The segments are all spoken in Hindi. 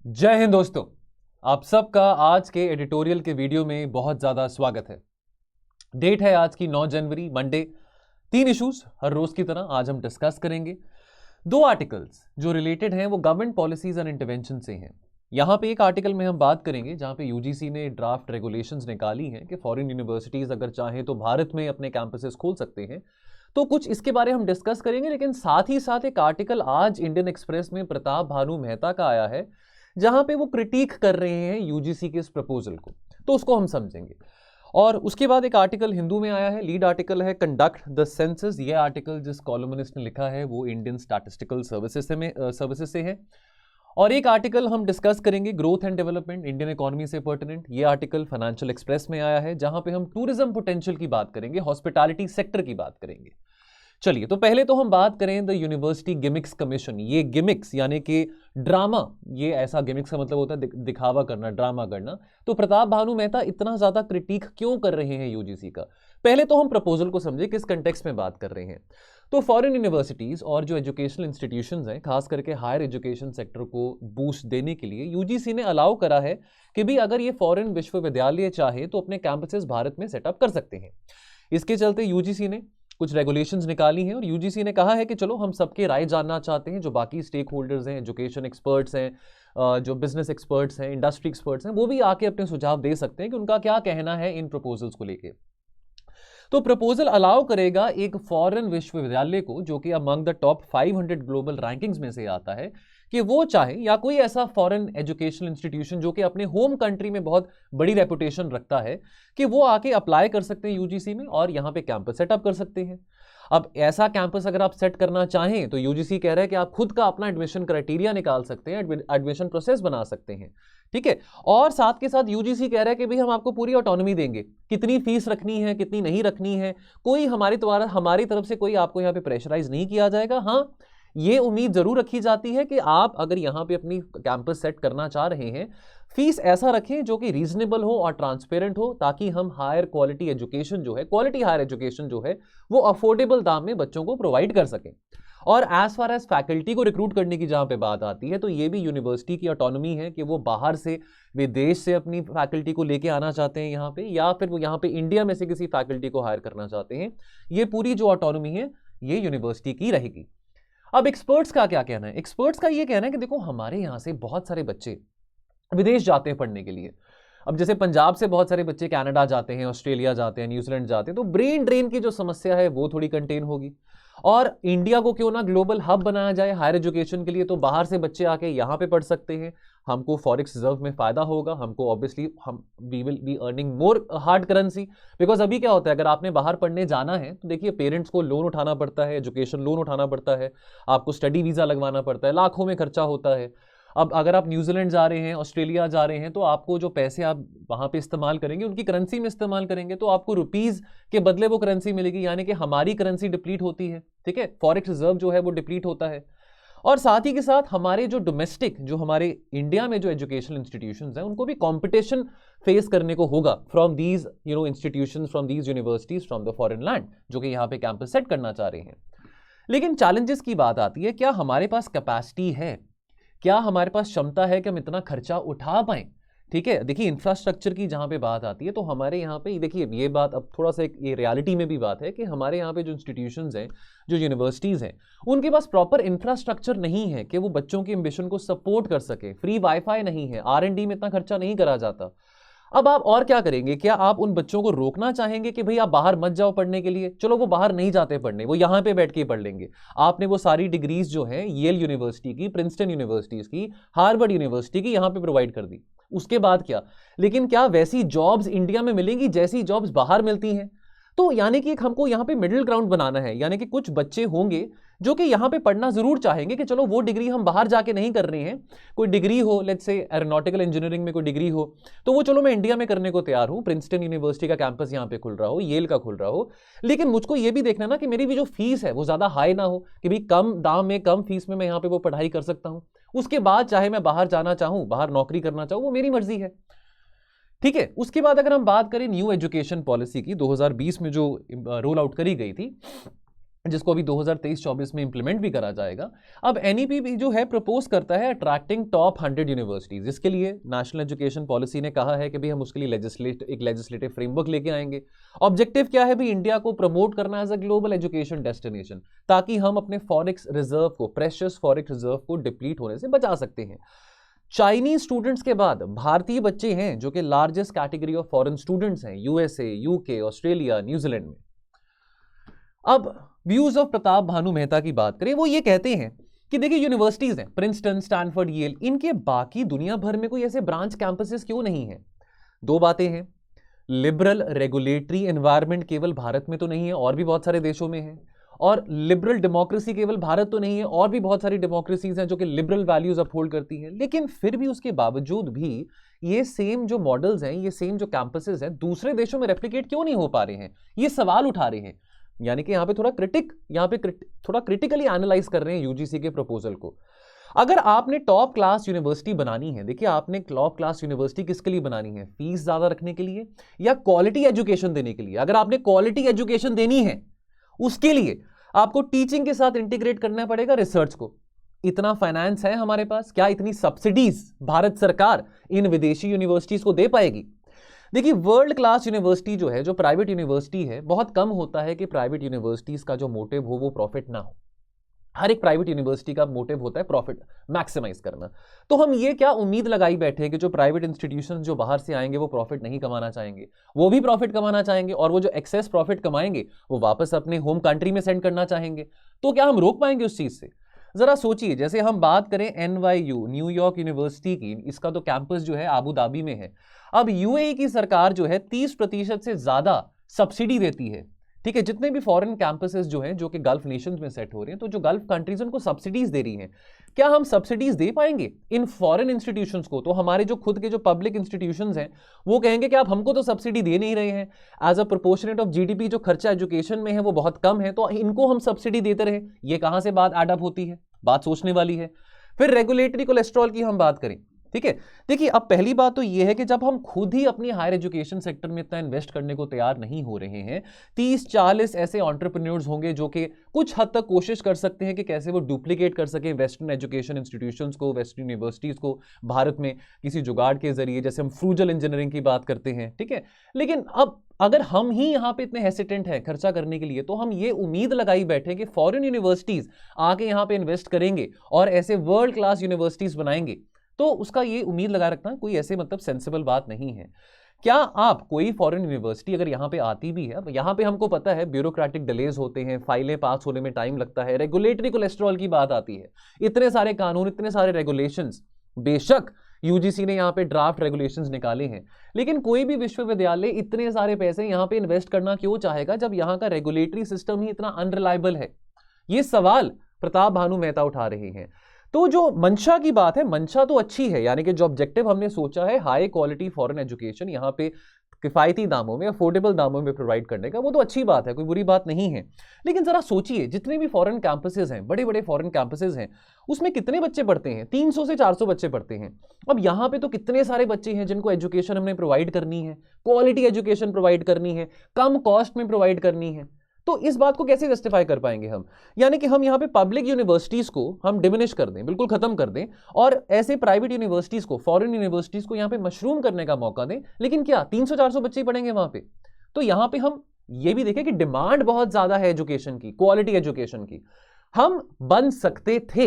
जय हिंद दोस्तों। आप सबका आज के एडिटोरियल के वीडियो में बहुत ज़्यादा स्वागत है। डेट है आज की 9 जनवरी, मंडे। 3 इश्यूज हर रोज की तरह आज हम डिस्कस करेंगे। 2 आर्टिकल्स जो रिलेटेड हैं वो गवर्नमेंट पॉलिसीज एंड इंटरवेंशन से हैं। यहाँ पे एक आर्टिकल में हम बात करेंगे जहाँ पे यूजीसी ने ड्राफ्ट रेगुलेशंस निकाली हैं कि फॉरेन यूनिवर्सिटीज़ अगर चाहें तो भारत में अपने कैंपसेस खोल सकते हैं। तो कुछ इसके बारे हम डिस्कस करेंगे, लेकिन साथ ही साथ एक आर्टिकल आज इंडियन एक्सप्रेस में प्रताप भानु मेहता का आया है जहां पे वो क्रिटिक कर रहे हैं यूजीसी के इस प्रपोजल को, तो उसको हम समझेंगे। और उसके बाद एक आर्टिकल हिंदू में आया है, लीड आर्टिकल है कंडक्ट द सेंसस। ये आर्टिकल जिस कॉलमनिस्ट ने लिखा है वो इंडियन स्टैटिस्टिकल सर्विसेज से है। और एक आर्टिकल हम डिस्कस करेंगे growth and development, Indian economy से पर्टिनेंट। ये आर्टिकल फाइनेंशियल एक्सप्रेस में आया है जहां पे हम टूरिज्म पोटेंशियल की बात करेंगे, हॉस्पिटैलिटी सेक्टर की बात करेंगे। चलिए, तो पहले तो हम बात करें द यूनिवर्सिटी गिमिक्स कमीशन। ये गिमिक्स यानी कि ड्रामा, ये ऐसा गिमिक्स का मतलब होता है दिखावा करना, ड्रामा करना। तो प्रताप भानु मेहता इतना ज्यादा क्रिटिक क्यों कर रहे हैं यूजीसी का? पहले तो हम प्रपोजल को समझे, किस कंटेक्स्ट में बात कर रहे हैं। तो फॉरेन यूनिवर्सिटीज और जो एजुकेशनल इंस्टीट्यूशंस हैं, खास करके हायर एजुकेशन सेक्टर को बूस्ट देने के लिए यूजीसी ने अलाउ करा है कि भी अगर ये फॉरेन विश्वविद्यालय चाहे तो अपने कैंपसेस भारत में सेटअप कर सकते हैं। इसके चलते यूजीसी ने कुछ रेगुलेशंस निकाली हैं और यूजीसी ने कहा है कि चलो हम सबके राय जानना चाहते हैं। जो बाकी स्टेक होल्डर्स हैं, एजुकेशन एक्सपर्ट्स हैं, जो बिजनेस एक्सपर्ट्स हैं, इंडस्ट्री एक्सपर्ट्स हैं, वो भी आके अपने सुझाव दे सकते हैं कि उनका क्या कहना है इन प्रपोजल्स को लेके। तो प्रपोजल अलाउ करेगा एक फॉरेन विश्वविद्यालय को, जो कि among the top 500 global rankings में से आता है, कि वो चाहे या कोई ऐसा फॉरेन एजुकेशनल इंस्टीट्यूशन जो कि अपने होम कंट्री में बहुत बड़ी रेपुटेशन रखता है, कि वो आके अप्लाई कर सकते हैं यूजीसी में और यहाँ पे कैंपस सेटअप कर सकते हैं। अब ऐसा कैंपस अगर आप सेट करना चाहें तो यूजीसी कह रहा है कि आप खुद का अपना एडमिशन क्राइटेरिया निकाल सकते हैं, एडमिशन प्रोसेस बना सकते हैं, ठीक है। और साथ के साथ यूजीसी कह रहा है कि भाई हम आपको पूरी ऑटोनॉमी देंगे, कितनी फीस रखनी है, कितनी नहीं रखनी है, कोई हमारी तरफ से कोई आपको यहाँ पे प्रेशराइज नहीं किया जाएगा। हाँ, ये उम्मीद जरूर रखी जाती है कि आप अगर यहाँ पे अपनी कैंपस सेट करना चाह रहे हैं, फीस ऐसा रखें जो कि रीजनेबल हो और ट्रांसपेरेंट हो, ताकि हम हायर क्वालिटी एजुकेशन जो है, क्वालिटी हायर एजुकेशन जो है, वो अफोर्डेबल दाम में बच्चों को प्रोवाइड कर सकें। और एज फार एज फैकल्टी को रिक्रूट करने की जहां पे बात आती है, तो ये भी यूनिवर्सिटी की ऑटोनॉमी है कि वो बाहर से, विदेश से अपनी फैकल्टी को लेके आना चाहते हैं यहाँ पे, या फिर वो यहाँ पे इंडिया में से किसी फैकल्टी को हायर करना चाहते हैं। ये पूरी जो ऑटोनॉमी है ये यूनिवर्सिटी की रहेगी। अब एक्सपर्ट्स का क्या कहना है? एक्सपर्ट्स का ये कहना है कि देखो, हमारे यहाँ से बहुत सारे बच्चे विदेश जाते हैं पढ़ने के लिए। अब जैसे पंजाब से बहुत सारे बच्चे कनाडा जाते हैं, ऑस्ट्रेलिया जाते हैं, न्यूजीलैंड जाते हैं, तो ब्रेन ड्रेन की जो समस्या है वो थोड़ी कंटेन होगी। और इंडिया को क्यों ना ग्लोबल हब बनाया जाए हायर एजुकेशन के लिए, तो बाहर से बच्चे आके यहाँ पे पढ़ सकते हैं। हमको फॉरेक्स रिजर्व में फायदा होगा, हमको ऑब्वियसली हम we will be earning more hard currency. Because अभी क्या होता है, अगर आपने बाहर पढ़ने जाना है तो देखिए, पेरेंट्स को लोन उठाना पड़ता है, एजुकेशन लोन उठाना पड़ता है, आपको स्टडी वीजा लगवाना पड़ता है, लाखों में खर्चा होता है। अब अगर आप न्यूजीलैंड जा रहे हैं, ऑस्ट्रेलिया जा रहे हैं, तो आपको जो पैसे आप वहाँ पे इस्तेमाल करेंगे उनकी करेंसी में इस्तेमाल करेंगे, तो आपको रुपीज़ के बदले वो करेंसी मिलेगी, यानी कि हमारी करेंसी डिप्लीट होती है, ठीक है, फॉरेक्स रिजर्व जो है वो डिप्लीट होता है। और साथ ही के साथ हमारे जो डोमेस्टिक, जो हमारे इंडिया में जो एजुकेशनल इंस्टीट्यूशंस हैं, उनको भी कंपटीशन फेस करने को होगा from these institutions, from these universities, from the foreign land, जो कि यहाँ पे कैंपस सेट करना चाह रहे हैं। लेकिन चैलेंजेस की बात आती है, क्या हमारे पास कैपेसिटी है, क्या हमारे पास क्षमता है कि हम इतना खर्चा उठा पाएं? ठीक है, देखिए, इंफ्रास्ट्रक्चर की जहां पे बात आती है, तो हमारे यहाँ पे देखिए, ये बात अब थोड़ा सा ये रियलिटी में भी बात है कि हमारे यहाँ पे जो इंस्टीट्यूशंस हैं, जो यूनिवर्सिटीज़ हैं, उनके पास प्रॉपर इंफ्रास्ट्रक्चर नहीं है कि वो बच्चों की एम्बिशन को सपोर्ट कर सके। फ्री वाईफाई नहीं है, R&D में इतना खर्चा नहीं करा जाता। अब आप और क्या करेंगे? क्या आप उन बच्चों को रोकना चाहेंगे कि भाई आप बाहर मत जाओ पढ़ने के लिए? चलो, वो बाहर नहीं जाते पढ़ने, वो यहाँ पे बैठ के पढ़ लेंगे। आपने वो सारी डिग्रीज जो हैं येल यूनिवर्सिटी की, प्रिंसटन यूनिवर्सिटीज की, हार्वर्ड यूनिवर्सिटी की, यहाँ पे प्रोवाइड कर दी। उसके बाद क्या? लेकिन क्या वैसी जॉब्स इंडिया में मिलेंगी जैसी जॉब्स बाहर मिलती हैं? तो यानी कि हमको यहाँ पे मिडिल ग्राउंड बनाना है, यानी कि कुछ बच्चे होंगे जो कि यहाँ पे पढ़ना जरूर चाहेंगे कि चलो वो डिग्री हम बाहर जाके नहीं कर रहे हैं, कोई डिग्री हो, लेट्स से एरोनॉटिकल इंजीनियरिंग में कोई डिग्री हो, तो वो चलो मैं इंडिया में करने को तैयार हूँ, प्रिंसटन यूनिवर्सिटी का कैंपस यहाँ पे खुल रहा हो, येल का खुल रहा हो। लेकिन मुझको ये भी देखना ना कि मेरी भी जो फीस है वो ज्यादा हाई ना हो, कि भी कम दाम में, कम फीस में मैं यहाँ पे वो पढ़ाई कर सकता हूँ। उसके बाद चाहे मैं बाहर जाना चाहूँ, बाहर नौकरी करना चाहूँ, वो मेरी मर्जी है, ठीक है। उसके बाद अगर हम बात करें न्यू एजुकेशन पॉलिसी की, 2020 में जो रोल आउट करी गई थी, जिसको अभी 2023-24 में इंप्लीमेंट भी करा जाएगा। अब एनईपी भी जो है प्रपोज करता है अट्रैक्टिंग टॉप 100 यूनिवर्सिटीज। इसके लिए नेशनल एजुकेशन पॉलिसी ने कहा है कि भाई हम उसके लिए एक लेजिस्लेटिव फ्रेमवर्क लेके आएंगे। ऑब्जेक्टिव क्या है भाई? इंडिया को प्रमोट करना as a global education destination, ताकि हम अपने फॉरेक्स रिजर्व को, प्रेशियस फॉरेक्स रिजर्व को डिप्लीट होने से बचा सकते हैं। चाइनीज स्टूडेंट्स के बाद भारतीय बच्चे हैं जो कि largest category of foreign students हैं यूएसए, यूके, ऑस्ट्रेलिया, न्यूजीलैंड में। अब व्यूज ऑफ प्रताप भानु मेहता की बात करें, वो ये कहते हैं कि देखिए यूनिवर्सिटीज हैं प्रिंसटन, स्टैनफोर्ड, येल, इनके बाकी दुनिया भर में कोई ऐसे ब्रांच कैंपसेस क्यों नहीं है? दो बातें हैं, लिबरल रेगुलेटरी एनवायरनमेंट केवल भारत में तो नहीं है, और भी बहुत सारे देशों में है, और लिबरल डेमोक्रेसी केवल भारत तो नहीं है, और भी बहुत सारी डेमोक्रेसीज हैं जो कि लिबरल वैल्यूज अपहोल्ड करती हैं। लेकिन फिर भी उसके बावजूद भी ये सेम जो मॉडल्स हैं, ये सेम जो कैंपसेस हैं, दूसरे देशों में रेप्लिकेट क्यों नहीं हो पा रहे हैं? ये सवाल उठा रहे हैं। यानी कि यहां पे थोड़ा क्रिटिकली एनालाइज कर रहे हैं यूजीसी के प्रपोजल को। अगर आपने टॉप क्लास यूनिवर्सिटी बनानी है, देखिए आपने टॉप क्लास यूनिवर्सिटी किसके लिए बनानी है? फीस ज्यादा रखने के लिए या क्वालिटी एजुकेशन देने के लिए? अगर आपने क्वालिटी एजुकेशन देनी है, उसके लिए आपको टीचिंग के साथ इंटीग्रेट करना पड़ेगा रिसर्च को। इतना फाइनेंस है हमारे पास? क्या इतनी सब्सिडीज भारत सरकार इन विदेशी यूनिवर्सिटीज को दे पाएगी? देखिए वर्ल्ड क्लास यूनिवर्सिटी जो है, जो प्राइवेट यूनिवर्सिटी है, बहुत कम होता है कि प्राइवेट यूनिवर्सिटीज का जो मोटिव हो वो प्रॉफिट ना हो। हर एक प्राइवेट यूनिवर्सिटी का मोटिव होता है प्रॉफिट मैक्सिमाइज करना। तो हम ये क्या उम्मीद लगाई बैठे हैं कि जो प्राइवेट इंस्टीट्यूशंस जो बाहर से आएंगे वो प्रॉफिट नहीं कमाना चाहेंगे? वो भी प्रॉफिट कमाना चाहेंगे, और वो जो एक्सेस प्रॉफिट कमाएंगे वो वापस अपने होम कंट्री में सेंड करना चाहेंगे। तो क्या हम रोक पाएंगे उस चीज से? जरा सोचिए, जैसे हम बात करें NYU, न्यूयॉर्क यूनिवर्सिटी की, इसका तो कैंपस जो है आबू धाबी में है। अब यूएई की सरकार जो है 30% से ज्यादा सब्सिडी देती है, ठीक है, जितने भी फॉरेन कैंपसेस जो हैं, जो कि गल्फ नेशंस में सेट हो रहे हैं, तो जो गल्फ कंट्रीज उनको सब्सिडीज दे रही हैं। क्या हम सब्सिडीज दे पाएंगे इन फॉरेन इंस्टीट्यूशंस को? तो हमारे जो खुद के जो पब्लिक इंस्टीट्यूशंस हैं वो कहेंगे कि आप हमको तो सब्सिडी दे नहीं रहे हैं, as a proportionate of GDP जो खर्चा एजुकेशन में है वो बहुत कम है, तो इनको हम सब्सिडी देते रहे। ये कहां से बात एडअप होती है? बात सोचने वाली है। फिर रेगुलेटरी कोलेस्ट्रॉल की हम बात करें, ठीक है, देखिए अब पहली बात तो यह है कि जब हम खुद ही अपनी हायर एजुकेशन सेक्टर में इतना इन्वेस्ट करने को तैयार नहीं हो रहे हैं, 30-40 ऐसे एंटरप्रेन्योर्स होंगे जो कि कुछ हद तक कोशिश कर सकते हैं कि कैसे वो डुप्लीकेट कर सके वेस्टर्न एजुकेशन इंस्टीट्यूशंस को, वेस्टर्न यूनिवर्सिटीज को भारत में किसी जुगाड़ के जरिए, जैसे हम फ्रूजल इंजीनियरिंग की बात करते हैं, ठीक है। लेकिन अब अगर हम ही यहां पे इतने हेसिटेंट हैं खर्चा करने के लिए, तो हम ये उम्मीद लगाई बैठे कि फॉरेन यूनिवर्सिटीज आके यहां पे इन्वेस्ट करेंगे और ऐसे वर्ल्ड क्लास यूनिवर्सिटीज बनाएंगे, तो उसका ये उम्मीद लगा रखना कोई ऐसे मतलब सेंसिबल बात नहीं है। क्या आप कोई फॉरेन यूनिवर्सिटी अगर यहां पे आती भी है, अब यहां पे हमको पता है ब्यूरोक्रेटिक डिलेज होते हैं, फाइलें पास होने में टाइम लगता है, रेगुलेटरी कोलेस्ट्रॉल की बात आती है, इतने सारे कानून, इतने सारे रेगुलेशंस, बेशक यूजीसी ने यहां पे ड्राफ्ट रेगुलेशंस निकाले हैं, लेकिन कोई भी विश्वविद्यालय इतने सारे पैसे यहां पे इन्वेस्ट करना क्यों चाहेगा जब यहां का रेगुलेटरी सिस्टम ही इतना अनरिलायबल है? ये सवाल प्रताप भानु मेहता उठा रहे हैं। तो जो मंशा की बात है, मंशा तो अच्छी है, यानी कि जो ऑब्जेक्टिव हमने सोचा है हाई क्वालिटी फॉरेन एजुकेशन यहाँ पे किफायती दामों में, अफोर्डेबल दामों में प्रोवाइड करने का, वो तो अच्छी बात है, कोई बुरी बात नहीं है। लेकिन जरा सोचिए, जितने भी फॉरेन कैंपसेस हैं, बड़े बड़े फॉरेन कैंपसेस हैं, उसमें कितने बच्चे पढ़ते हैं? 300 से 400 बच्चे पढ़ते हैं। अब यहाँ पे तो कितने सारे बच्चे हैं जिनको एजुकेशन हमने प्रोवाइड करनी है, क्वालिटी एजुकेशन प्रोवाइड करनी है, कम कॉस्ट में प्रोवाइड करनी है। तो इस बात को कैसे जस्टिफाई कर पाएंगे हम? यानी कि हम यहाँ पे पब्लिक यूनिवर्सिटीज को हम डिमिनिश कर दें, बिल्कुल खत्म कर दें, और ऐसे प्राइवेट यूनिवर्सिटीज को, फॉरेन यूनिवर्सिटीज को यहाँ पे मशरूम करने का मौका दें। लेकिन क्या 300-400 बच्चे ही पढ़ेंगे वहां पे? तो यहाँ पे हम ये भी देखें कि डिमांड बहुत ज्यादा है एजुकेशन की, क्वालिटी एजुकेशन की। हम बन सकते थे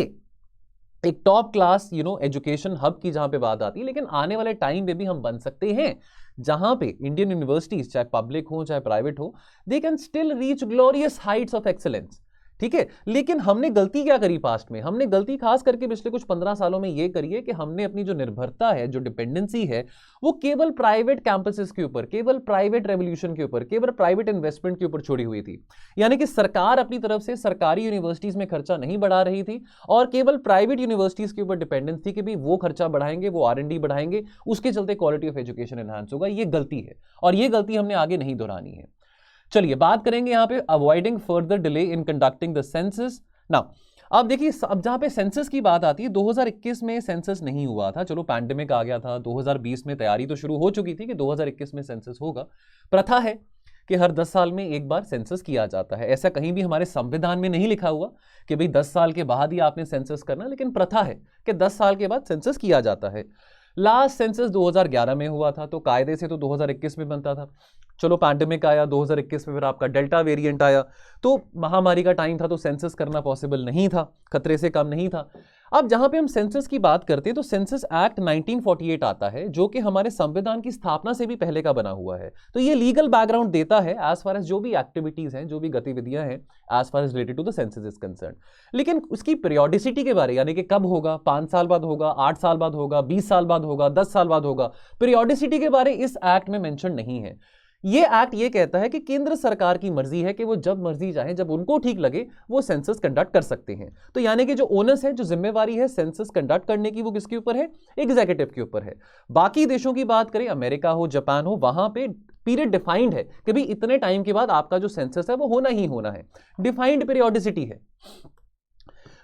एक टॉप क्लास एजुकेशन हब की जहां पे बात आती है, लेकिन आने वाले टाइम में भी हम बन सकते हैं जहां पे इंडियन यूनिवर्सिटीज, चाहे पब्लिक हो चाहे प्राइवेट हो, they can still reach glorious Heights of excellence, ठीक है। लेकिन हमने गलती क्या करी पास्ट में? हमने गलती खास करके पिछले कुछ 15 सालों में ये करी है कि हमने अपनी जो निर्भरता है, जो डिपेंडेंसी है, वो केवल प्राइवेट कैंपसेस के ऊपर, केवल प्राइवेट रेवोल्यूशन के ऊपर, केवल प्राइवेट इन्वेस्टमेंट के ऊपर छोड़ी हुई थी। यानी कि सरकार अपनी तरफ से सरकारी यूनिवर्सिटीज में खर्चा नहीं बढ़ा रही थी और केवल प्राइवेट यूनिवर्सिटीज के ऊपर डिपेंडेंस थी कि भी वो खर्चा बढ़ाएंगे, वो R&D बढ़ाएंगे, उसके चलते क्वालिटी ऑफ एजुकेशन एनहांस होगा। ये गलती है और ये गलती हमने आगे नहीं दोहरानी है। चलिए बात करेंगे यहां पे avoiding further delay in conducting the census. Now अब देखिए, अब जहां पे सेंसस की बात आती है, 2021 में सेंसस नहीं हुआ था, चलो पैंडेमिक आ गया था, 2020 में तैयारी तो शुरू हो चुकी थी कि 2021 में सेंसस होगा। प्रथा है कि हर 10 साल में एक बार सेंसस किया जाता है। ऐसा कहीं भी हमारे संविधान में नहीं लिखा हुआ कि भाई 10 साल के बाद ही आपने सेंसस करना, लेकिन प्रथा है कि 10 साल के बाद सेंसस किया जाता है। लास्ट सेंसस 2011 में हुआ था, तो कायदे से तो 2021 में बनता था। चलो पैंडेमिक आया 2021 में, फिर आपका डेल्टा वेरिएंट आया, तो महामारी का टाइम था, तो सेंसस करना पॉसिबल नहीं था, खतरे से कम नहीं था। अब जहां पे हम सेंसस की बात करते हैं तो सेंसस एक्ट 1948 आता है, जो कि हमारे संविधान की स्थापना से भी पहले का बना हुआ है। तो ये लीगल बैकग्राउंड देता है एज फार एज जो भी एक्टिविटीज हैं, जो भी गतिविधियां हैं as far as related to the census is concern. लेकिन उसकी पीरियोडिसिटी के बारे, यानी कि कब होगा, 5 साल बाद होगा, 8 साल बाद होगा, 20 साल बाद होगा, 10 साल बाद होगा, पीरियोडिसिटी के बारे इस एक्ट में मेंशन नहीं है। ये एक्ट ये कहता है कि केंद्र सरकार की मर्जी है कि वो जब मर्जी चाहे, जब उनको ठीक लगे, वो सेंसस कंडक्ट कर सकते हैं। तो यानी कि जो ओनस है, जो जिम्मेवारी है सेंसस कंडक्ट करने की, वो किसके ऊपर है? एग्जीक्यूटिव के ऊपर है। बाकी देशों की बात करें, अमेरिका हो, जापान हो, वहां पे पीरियड डिफाइंड है कि भाई इतने टाइम के बाद आपका जो सेंसस है वो होना ही होना है, डिफाइंड पीरियोडिसिटी है।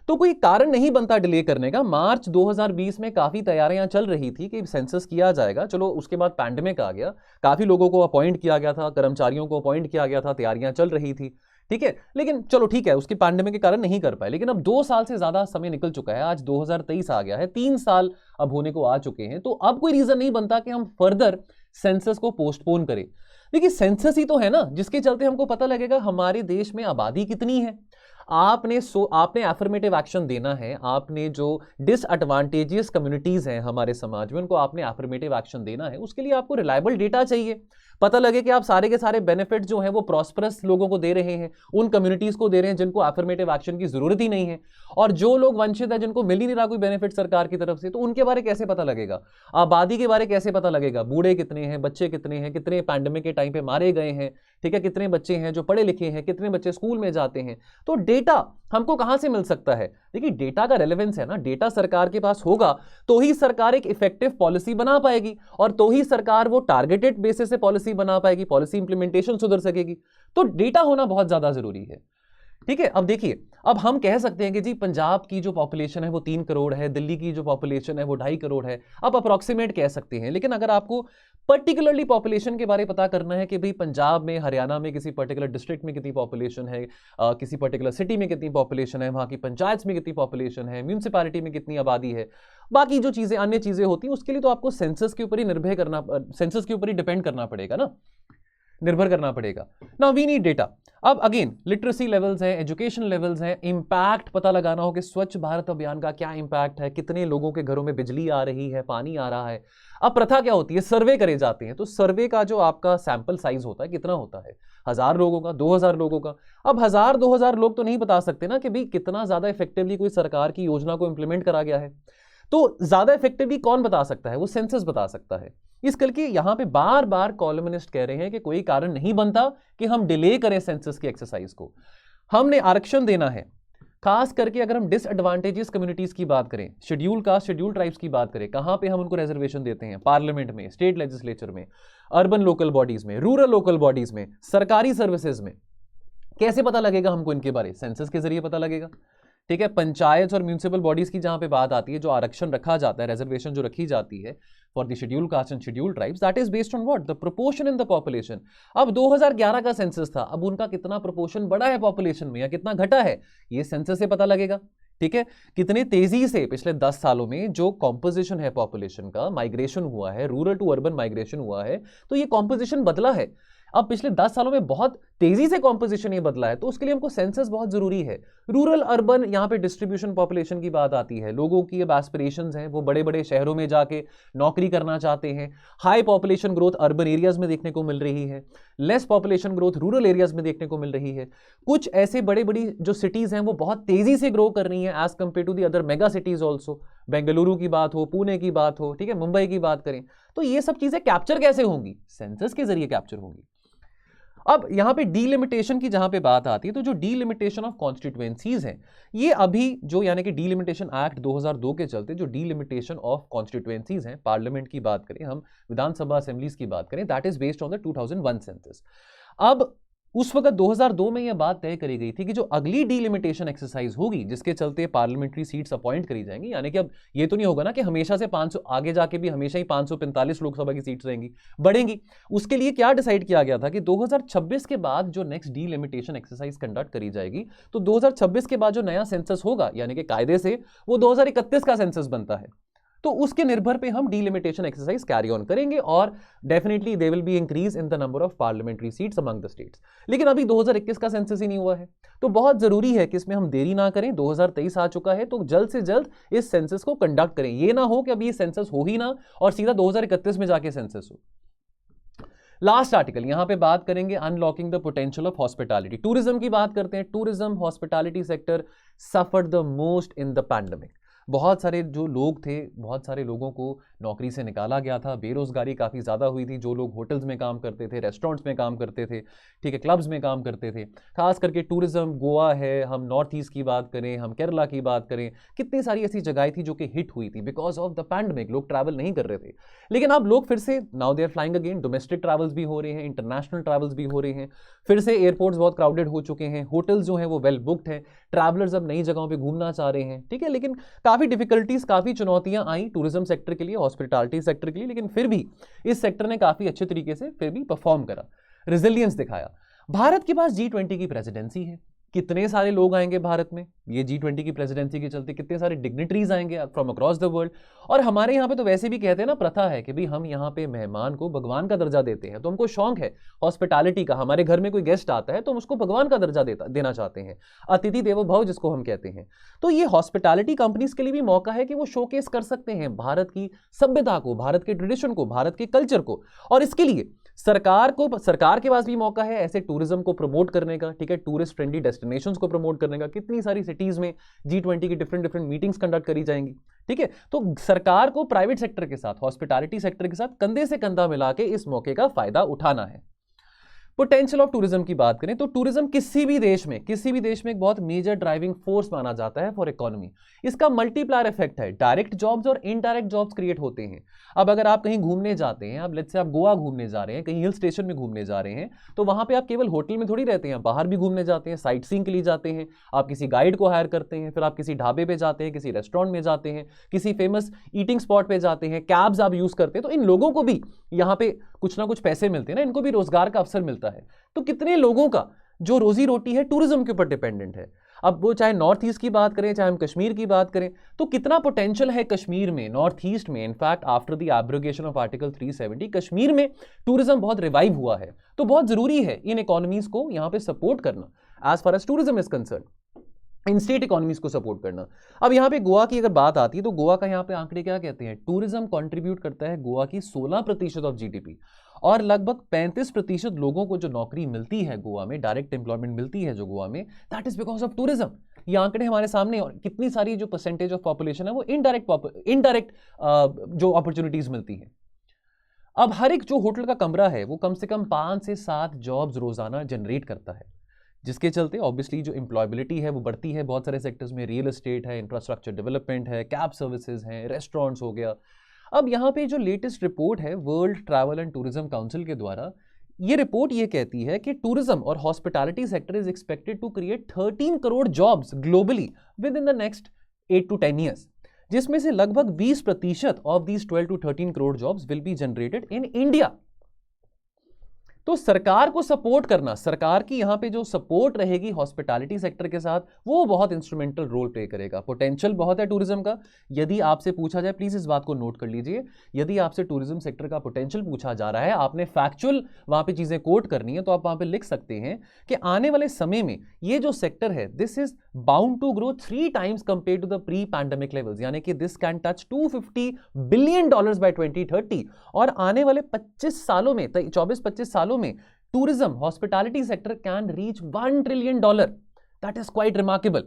तो कोई कारण नहीं बनता डिले करने का। मार्च 2020 में काफी तैयारियां चल रही थी कि सेंसस किया जाएगा। चलो उसके बाद पैंडेमिक आ गया, काफी लोगों को अपॉइंट किया गया था, कर्मचारियों को अपॉइंट किया गया था, तैयारियां चल रही थी, ठीक है। लेकिन चलो ठीक है, उसके पैंडेमिक के कारण नहीं कर पाए। लेकिन अब 2 साल से ज्यादा समय निकल चुका है, आज 2023 आ गया है, 3 साल अब होने को आ चुके हैं। तो अब कोई रीजन नहीं बनता कि हम फर्दर सेंसस को पोस्टपोन करें। देखिए सेंसस ही तो है ना जिसके चलते हमको पता लगेगा हमारे देश में आबादी कितनी है। आपने एफर्मेटिव एक्शन देना है, आपने जो डिसएडवांटेजियस कम्युनिटीज हैं हमारे समाज में, उनको आपने एफर्मेटिव एक्शन देना है। उसके लिए आपको रिलायबल डेटा चाहिए, पता लगे कि आप सारे के सारे बेनिफिट जो हैं वो प्रॉस्परस लोगों को दे रहे हैं, उन कम्युनिटीज को दे रहे हैं जिनको एफर्मेटिव एक्शन की जरूरत ही नहीं है, और जो लोग वंचित है, जिनको मिल ही नहीं रहा कोई बेनिफिट सरकार की तरफ से, तो उनके बारे कैसे पता लगेगा? आबादी के बारे कैसे पता लगेगा? बूढ़े कितने हैं, बच्चे कितने हैं, कितने पैंडेमिक के टाइम पे मारे गए हैं, ठीक है, कितने बच्चे हैं जो पढ़े लिखे हैं, कितने बच्चे स्कूल में जाते हैं, तो डेटा हमको कहां से मिल सकता है? देखिए डेटा का रेलेवेंस है ना, डेटा सरकार के पास होगा तो ही सरकार एक इफेक्टिव पॉलिसी बना पाएगी, और तो ही सरकार वो टारगेटेड बेसिस से पॉलिसी बना पाएगी, पॉलिसी इंप्लीमेंटेशन सुधर सकेगी। तो डेटा होना बहुत ज्यादा जरूरी है, ठीक है। अब देखिए, अब हम कह सकते हैं कि जी पंजाब की जो पॉपुलेशन है वो 3 करोड़ है, दिल्ली की जो पॉपुलेशन है वो 2.5 करोड़ है, अब अप्रोक्सीमेट कह सकते हैं। लेकिन अगर आपको पर्टिकुलरली पॉपुलेशन के बारे पता करना है कि भाई पंजाब में, हरियाणा में किसी पर्टिकुलर डिस्ट्रिक्ट में कितनी पॉपुलेशन है, किसी पर्टिकुलर सिटी में कितनी पॉपुलेशन है, वहां की पंचायत में कितनी पॉपुलेशन है, म्यूनिसिपैलिटी में कितनी आबादी है, बाकी जो चीजें अन्य चीजें होती हैं, उसके लिए तो आपको सेंसस के ऊपर ही सेंसस के ऊपर ही डिपेंड करना पड़ेगा ना, निर्भर करना पड़ेगा। Now we need data. अब अगेन लिटरेसी लेवल्स हैं, एजुकेशन लेवल्स हैं, इंपैक्ट पता लगाना हो कि स्वच्छ भारत अभियान का क्या इंपैक्ट है, कितने लोगों के घरों में बिजली आ रही है, पानी आ रहा है। अब प्रथा क्या होती है, सर्वे करे जाते हैं, तो सर्वे का जो आपका सैंपल साइज होता है कितना होता है, 1000 लोगों का, 2000 लोगों का। अब 1000-2000 लोग तो नहीं बता सकते ना कि भाई कितना ज्यादा इफेक्टिवली कोई सरकार की योजना को इंप्लीमेंट करा गया है। तो ज्यादा इफेक्टिवली कौन बता सकता है? वो सेंसस बता सकता है। इस करके यहां पे बार बार कॉलमनिस्ट कह रहे हैं कि कोई कारण नहीं बनता कि हम डिले करें सेंसस की एक्सरसाइज को। हमने आरक्षण देना है, खास करके अगर हम डिसएडवांटेजेस कम्युनिटीज की बात करें, शेड्यूल कास्ट, शेड्यूल ट्राइब्स की बात करें, कहां पे हम उनको रिजर्वेशन देते हैं? पार्लियामेंट में, स्टेट लेजिस्लेचर में, अर्बन लोकल बॉडीज में, रूरल लोकल बॉडीज में, सरकारी सर्विसेज में। कैसे पता लगेगा हमको इनके बारे? सेंसस के जरिए पता लगेगा, ठीक है। पंचायत और म्यूनिसिपल बॉडीज की जहां पे बात आती है, जो आरक्षण रखा जाता है, रिजर्वेशन जो रखी जाती है for the schedule caste and schedule tribes, that is based on what? The proportion in the population. अब 2011 का सेंसस था, अब उनका कितना प्रोपोर्शन बढ़ा है पॉपुलेशन में या कितना घटा है, ये सेंसस से पता लगेगा, ठीक है। कितने तेजी से पिछले 10 सालों में जो कॉम्पोजिशन है पॉपुलेशन का, माइग्रेशन हुआ है, रूरल टू अर्बन माइग्रेशन हुआ है, तो ये कॉम्पोजिशन बदला है। अब पिछले 10 सालों में बहुत तेजी से कॉम्पोजिशन ये बदला है, तो उसके लिए हमको सेंसस बहुत जरूरी है। रूरल अर्बन, यहां पे डिस्ट्रीब्यूशन पॉपुलेशन की बात आती है, लोगों की अब एस्पिरेशंस हैं, वो बड़े बड़े शहरों में जाके नौकरी करना चाहते हैं। High population growth urban areas में देखने को मिल रही है, less population growth rural areas में देखने को मिल रही है। कुछ ऐसे बड़े बड़ी जो सिटीज हैं वो बहुत तेजी से ग्रो कर रही हैं as compare to the other mega cities also. Bengaluru की बात हो, पुणे की बात हो, ठीक है, मुंबई की बात करें, तो ये सब चीजें कैप्चर कैसे होंगी? सेंसस के जरिए कैप्चर होंगी। अब यहां पे डीलिमिटेशन की जहां पे बात आती है, तो जो डीलिमिटेशन ऑफ कॉन्स्टिट्यूएंसीज हैं, ये अभी जो यानी कि डीलिमिटेशन एक्ट 2002 के चलते जो डीलिमिटेशन ऑफ कॉन्स्टिट्यूएंसीज हैं, पार्लियामेंट की बात करें, हम विधानसभा असेंबलीज की बात करें, that is based on the 2001 census. अब उस वक्त 2002 में यह बात तय करी गई थी कि जो अगली डीलिमिटेशन एक्सरसाइज होगी जिसके चलते पार्लियामेंट्री सीट्स अपॉइंट करी जाएंगी, यानी कि अब ये तो नहीं होगा ना कि हमेशा से 500 आगे जाके भी हमेशा ही 545 लोकसभा की सीट्स रहेंगी, बढ़ेंगी। उसके लिए क्या डिसाइड किया गया था कि 2026 के बाद जो नेक्स्ट डीलिमिटेशन एक्सरसाइज कंडक्ट करी जाएगी, तो 2026 के बाद जो नया सेंसस होगा यानी कि कायदे से वो 2031 का सेंसस बनता है, तो उसके निर्भर पे हम डीलिमिटेशन एक्सरसाइज कैरी ऑन करेंगे और definitely they will be increase in the number of parliamentary seats among the states. लेकिन अभी 2021 का सेंसस ही नहीं हुआ है, तो बहुत जरूरी है कि इसमें हम देरी ना करें। 2023 आ चुका है, तो जल्द से जल्द इस सेंसस को कंडक्ट करें। ये ना हो कि अभी ये सेंसस हो ही ना और सीधा 2031 में जाके सेंसस हो। लास्ट आर्टिकल यहां पे बात करेंगे unlocking the potential of hospitality. Tourism की बात करते हैं। Tourism hospitality sector suffered the most in the pandemic. बहुत सारे जो लोग थे, बहुत सारे लोगों को नौकरी से निकाला गया था, बेरोजगारी काफ़ी ज़्यादा हुई थी। जो लोग होटल्स में काम करते थे, रेस्टोरेंट्स में काम करते थे, ठीक है, क्लब्स में काम करते थे, खास करके टूरिज्म, गोवा है, हम नॉर्थ ईस्ट की बात करें, हम केरला की बात करें, कितनी सारी ऐसी जगह थी जो कि हिट हुई थी बिकॉज ऑफ द पैंडेमिक। लोग ट्रैवल नहीं कर रहे थे, लेकिन अब लोग फिर से now they are flying again. Domestic travels भी हो रहे हैं, इंटरनेशनल ट्रैवल्स भी हो रहे हैं, फिर से एयरपोर्ट्स बहुत क्राउडेड हो चुके हैं, होटल्स जो हैं वो वेल बुक्ड हैं, ट्रैवलर्स अब नई जगहों पर घूमना चाह रहे हैं, ठीक है। लेकिन काफ़ी डिफिकल्टीज, काफ़ी चुनौतियां आई टूरिज्म सेक्टर के लिए, हॉस्पिटैलिटी सेक्टर के लिए, लेकिन फिर भी इस सेक्टर ने काफ़ी अच्छे तरीके से फिर भी परफॉर्म करा, रिजिलियंस दिखाया। भारत के पास G20 की प्रेसिडेंसी है। कितने सारे लोग आएंगे भारत में ये G20 की प्रेसिडेंसी के चलते, कितने सारे डिग्निटरीज आएंगे फ्रॉम अक्रॉस द वर्ल्ड। और हमारे यहाँ पे तो वैसे भी कहते हैं ना, प्रथा है कि भाई हम यहाँ पे मेहमान को भगवान का दर्जा देते हैं, तो हमको शौक है हॉस्पिटैलिटी का। हमारे घर में कोई गेस्ट आता है तो हम उसको भगवान का दर्जा देना चाहते हैं, अतिथि देवो भव जिसको हम कहते हैं। तो ये हॉस्पिटैलिटी कंपनीज के लिए भी मौका है कि वो शोकेस कर सकते हैं भारत की सभ्यता को, भारत के ट्रेडिशन को, भारत के कल्चर को। और इसके लिए सरकार के पास भी मौका है ऐसे टूरिज्म को प्रमोट करने का, ठीक है, टूरिस्ट फ्रेंडली डेस्टिनेशंस को प्रमोट करने का। कितनी सारी सिटीज में G20 की डिफरेंट मीटिंग्स कंडक्ट करी जाएंगी, ठीक है। तो सरकार को प्राइवेट सेक्टर के साथ, हॉस्पिटैलिटी सेक्टर के साथ कंधे से कंधा मिला के इस मौके का फायदा उठाना है। पोटेंशियल ऑफ टूरिज्म की बात करें तो टूरिज्म किसी भी देश में एक बहुत मेजर ड्राइविंग फोर्स माना जाता है फॉर इकोनॉमी। इसका मल्टीप्लायर इफेक्ट है, डायरेक्ट जॉब्स और इनडायरेक्ट जॉब्स क्रिएट होते हैं। अब अगर आप कहीं घूमने जाते हैं, अब लेट्स से आप गोवा घूमने जा रहे हैं, कहीं हिल स्टेशन में घूमने जा रहे हैं, तो वहां पे आप केवल होटल में थोड़ी रहते हैं, बाहर भी घूमने जाते हैं, साइट सीइंग के लिए जाते हैं, आप किसी गाइड को हायर करते हैं, फिर आप किसी ढाबे पे जाते हैं, किसी रेस्टोरेंट में जाते हैं, किसी फेमस ईटिंग स्पॉट पे जाते हैं, कैब्स आप यूज करते हैं। तो इन लोगों को भी यहाँ पे कुछ ना कुछ पैसे मिलते हैं ना, इनको भी रोजगार का अवसर मिलता है। तो कितने लोगों का जो रोजी रोटी है टूरिज्म के ऊपर डिपेंडेंट है। अब वो चाहे नॉर्थ ईस्ट की बात करें, चाहे हम कश्मीर की बात करें, तो कितना पोटेंशियल है कश्मीर में, नॉर्थ ईस्ट में। In fact after the abrogation of article 370 Kashmir में टूरिज्म बहुत रिवाइव हुआ है। तो बहुत जरूरी है इन इकोनॉमीज को यहां पे सपोर्ट करना as far as tourism is concern, in state economies को सपोर्ट करना। अब यहाँ पे गोवा की अगर बात आती है तो गोवा का यहाँ पे आंकड़े क्या कहते हैं, टूरिज्म कंट्रीब्यूट करता है गोवा की 16% ऑफ जीडीपी और लगभग 35% लोगों को जो नौकरी मिलती है गोवा में, डायरेक्ट एम्प्लॉयमेंट मिलती है जो गोवा में, that is because of tourism. ये आंकड़े हमारे सामने, और कितनी सारी जो परसेंटेज ऑफ पॉपुलेशन है वो इनडायरेक्ट जो अपॉर्चुनिटीज मिलती है। अब हर एक जो होटल का कमरा है वो कम से कम 5 से 7 जॉब्स रोजाना जनरेट करता है, जिसके चलते ऑब्वियसली जो एम्प्लॉयबिलिटी है वो बढ़ती है बहुत सारे सेक्टर्स में। रियल एस्टेट है, इंफ्रास्ट्रक्चर डेवलपमेंट है, कैब सर्विसेज हैं, रेस्टोरेंट्स हो गया। अब यहाँ पे जो लेटेस्ट रिपोर्ट है world travel and tourism council के द्वारा, ये रिपोर्ट ये कहती है कि टूरिज्म और hospitality sector is expected to create 13 crore jobs globally within the next 8 to 10 years, जिसमें से लगभग 20% of these 12 to 13 crore jobs will be generated in India. तो सरकार को सपोर्ट करना, सरकार की यहां पे जो सपोर्ट रहेगी हॉस्पिटैलिटी सेक्टर के साथ, वो बहुत इंस्ट्रूमेंटल रोल प्ले करेगा। पोटेंशियल बहुत है टूरिज्म का। यदि आपसे पूछा जाए, प्लीज इस बात को नोट कर लीजिए, यदि आपसे टूरिज्म सेक्टर का पोटेंशियल पूछा जा रहा है, आपने फैक्चुअल वहां पे चीजें कोट करनी है, तो आप वहां पे लिख सकते हैं कि आने वाले समय में ये जो सेक्टर है, this is bound to grow 3 times compare to the pre pandemic levels, यानी कि this can touch $250 billion by 2030। और आने वाले 25 सालों में, 24-25 सालों में tourism hospitality sector can reach $1 trillion. That is quite remarkable.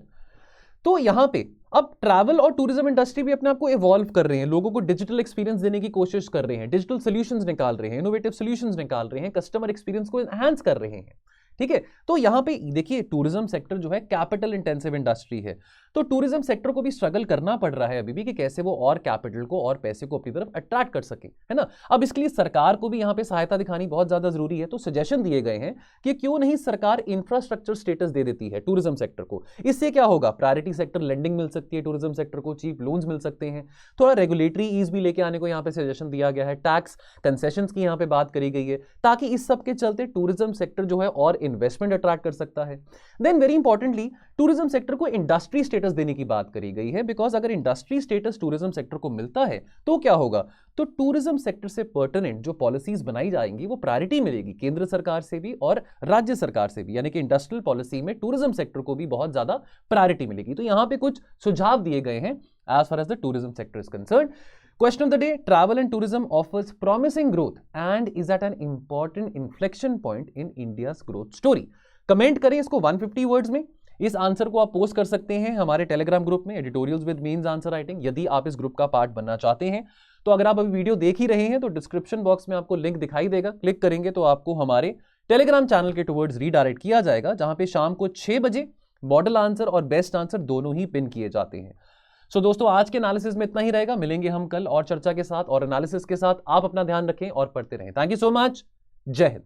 तो यहां पे अब ट्रैवल और टूरिज्म इंडस्ट्री भी अपने आप को इवॉल्व कर रहे हैं, लोगों को डिजिटल एक्सपीरियंस देने की कोशिश कर रहे हैं, डिजिटल सॉल्यूशंस निकाल रहे हैं, इनोवेटिव सॉल्यूशंस निकाल रहे हैं, कस्टमर एक्सपीरियंस को एनहांस कर रहे हैं, ठीक है। तो यहां पे देखिए टूरिज्म सेक्टर जो है कैपिटल इंटेंसिव इंडस्ट्री है, तो टूरिज्म सेक्टर को भी स्ट्रगल करना पड़ रहा है अभी भी कि कैसे वो और कैपिटल को और पैसे को अपनी तरफ अट्रैक्ट कर सके, है ना। अब इसके लिए सरकार को भी यहां पे सहायता दिखानी बहुत ज्यादा जरूरी है। तो सजेशन दिए गए हैं कि क्यों नहीं सरकार इंफ्रास्ट्रक्चर स्टेटस दे देती है टूरिज्म सेक्टर को। इससे क्या होगा, प्रायोरिटी सेक्टर लेंडिंग मिल सकती है टूरिज्म सेक्टर को, चीप लोन्स मिल सकते हैं, थोड़ा रेगुलेटरी ईज भी लेके आने को यहां पे सजेशन दिया गया है, टैक्स कंसेशंस की यहां पे बात करी गई है, ताकि इस सब के चलते टूरिज्म सेक्टर जो है और इन्वेस्टमेंट अट्रैक्ट कर सकता है। Then very importantly tourism sector को इंडस्ट्री स्टेटस देने की बात करी गई है, बिकॉज अगर इंडस्ट्री स्टेटस टूरिज्म सेक्टर को मिलता है तो क्या होगा, तो टूरिज्म सेक्टर से पर्टिनेंट जो पॉलिसीज बनाई जाएंगी वो प्रायोरिटी मिलेगी केंद्र सरकार से भी और राज्य सरकार से भी, यानी कि इंडस्ट्रियल पॉलिसी में टूरिज्म सेक्टर को भी बहुत ज्यादा प्रायोरिटी मिलेगी। तो यहां पे कुछ सुझाव दिए गए हैं as far as the tourism sector is concerned. Question of the day, travel and tourism offers promising growth and is at an important inflection point in India's growth story. Comment करें इसको 150 वर्ड्स में। इस आंसर को आप पोस्ट कर सकते हैं हमारे टेलीग्राम ग्रुप में, editorials with means answer writing, यदि आप इस ग्रुप का पार्ट बनना चाहते हैं। तो अगर आप अभी वीडियो देख ही रहे हैं तो डिस्क्रिप्शन बॉक्स में आपको लिंक दिखाई देगा, क्लिक करेंगे तो आपको हमारे टेलीग्राम चैनल के टुवर्ड्स रीडायरेक्ट किया जाएगा, जहां पे शाम को 6 बजे मॉडल आंसर और बेस्ट आंसर दोनों ही पिन किए जाते हैं। सो दोस्तों आज के एनालिसिस में इतना ही रहेगा, मिलेंगे हम कल और चर्चा के साथ और एनालिसिस के साथ। आप अपना ध्यान रखें और पढ़ते रहें। थैंक यू सो मच, जय हिंद।